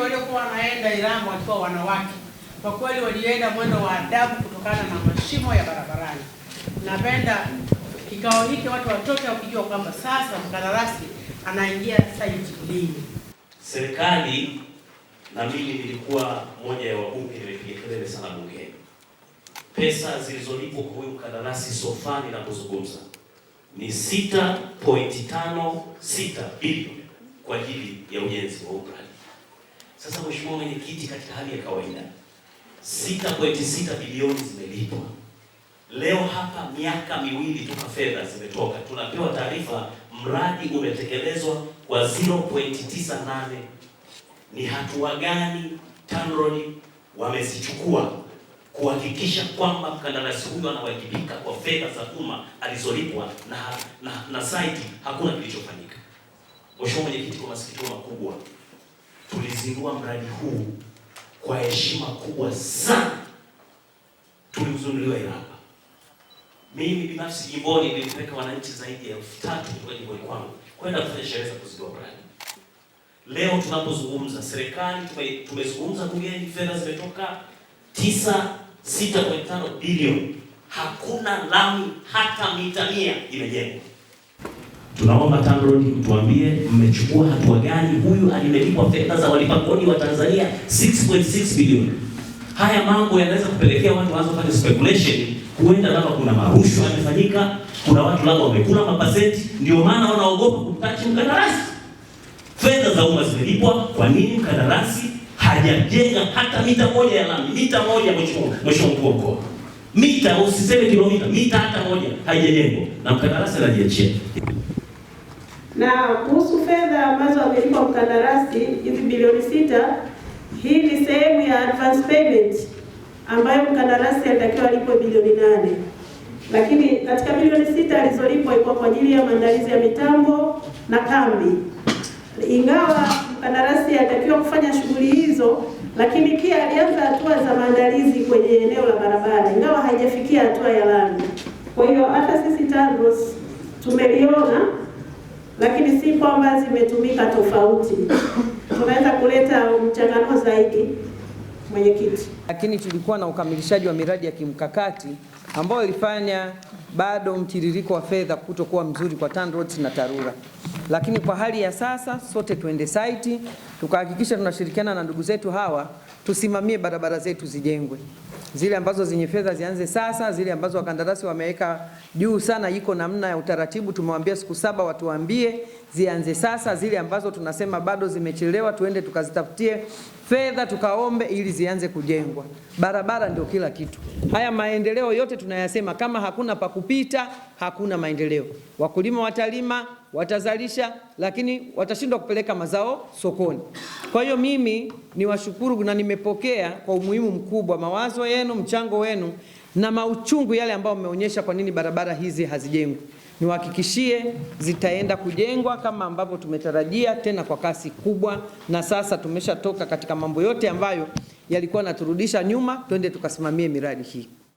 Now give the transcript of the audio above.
waliokuwa wanaenda Iramba walikuwa wanawake. Kwa kweli walienda mwendo wa adabu kutokana na mashimo ya barabarani. Napenda kikao hiki watu watoke wakijua kwamba sasa mkandarasi anaingia site lini. Serikali na mimi nilikuwa moja ya wabunge, nimepiga kelele sana bungeni. Pesa zilizolipwa kwa huyu mkandarasi sofani na kuzungumza ni 6.56 bilioni kwa ajili ya ujenzi wa mradi. Sasa Mheshimiwa Mwenyekiti, katika hali ya kawaida 6.6 bilioni zimelipwa. Leo hapa miaka miwili toka fedha zimetoka, tunapewa taarifa mradi umetekelezwa kwa 0.98. Ni hatua gani TANROADS wamezichukua kuhakikisha kwamba mkandarasi huyo anawajibika kwa fedha za umma alizolipwa na site hakuna kilichofanyika? Mheshimiwa Mwenyekiti, kwa masikitiko makubwa tulizindua mradi huu kwa heshima kubwa sana. Tuliuzinduliwa Iramba. Mimi binafsi jimboni nilipeleka wananchi zaidi ya 3,000 kutoka jimboni kwangu kwenda kufanya sherehe za kuzindua mradi. Leo tunapozungumza serikali tumezungumza bungeni, fedha zimetoka 6.5 bilioni. Hakuna lami hata mita 100 imejengwa. Tunaomba TANROADS mtuambie mmechukua hatua gani? Huyu alimelipwa fedha za walipa kodi wa Tanzania 6.6 bilioni. Haya mambo yanaweza kupelekea watu waanze kufanya speculation, huenda labda kuna marushwa yamefanyika, kuna watu labda wamekula mapaseti, ndio maana wanaogopa kumtachi mkandarasi. Fedha za umma zimelipwa, kwa nini mkandarasi hajajenga hata mita moja ya lami? Mita moja, Mheshimiwa Mkuu wa Mkoa. Mita, usiseme kilomita, mita hata moja haijajengwa na mkandarasi anajiachia. Na kuhusu fedha ambazo amelipwa mkandarasi hizi bilioni 6, hii ni sehemu ya advance payment ambayo mkandarasi alitakiwa alipwe bilioni 8. Lakini katika bilioni 6 alizolipwa ilikuwa kwa ajili ya maandalizi ya mitambo na kambi. Ingawa mkandarasi alitakiwa kufanya shughuli hizo, lakini pia alianza hatua za maandalizi kwenye eneo la barabara, ingawa haijafikia hatua ya lami. Kwa hiyo hata sisi TANROADS tumeliona, lakini si kwamba zimetumika tofauti. Tunaweza kuleta mchanganuo zaidi, Mwenyekiti. Lakini tulikuwa na ukamilishaji wa miradi ya kimkakati ambayo ilifanya bado mtiririko wa fedha kutokuwa mzuri kwa TANROADS na TARURA. Lakini kwa hali ya sasa sote tuende site tukahakikisha tunashirikiana na ndugu zetu hawa tusimamie barabara zetu zijengwe. Zile ambazo zenye fedha zianze sasa, zile ambazo wakandarasi wameweka juu sana, iko namna ya utaratibu, tumewaambia siku 7 watuambie zianze sasa. Zile ambazo tunasema bado zimechelewa tuende tukazitafutie fedha tukaombe ili zianze kujengwa. Barabara ndio kila kitu. Haya maendeleo yote tunayasema, kama hakuna pa kupita hakuna maendeleo. Wakulima watalima, watazalisha, lakini watashindwa kupeleka mazao sokoni. Kwa hiyo mimi niwashukuru na nimepokea kwa umuhimu mkubwa mawazo yenu, mchango wenu na mauchungu yale ambao mmeonyesha kwa nini barabara hizi hazijengwi. Niwahakikishie zitaenda kujengwa kama ambavyo tumetarajia, tena kwa kasi kubwa, na sasa tumeshatoka katika mambo yote ambayo yalikuwa naturudisha nyuma, twende tukasimamie miradi hii.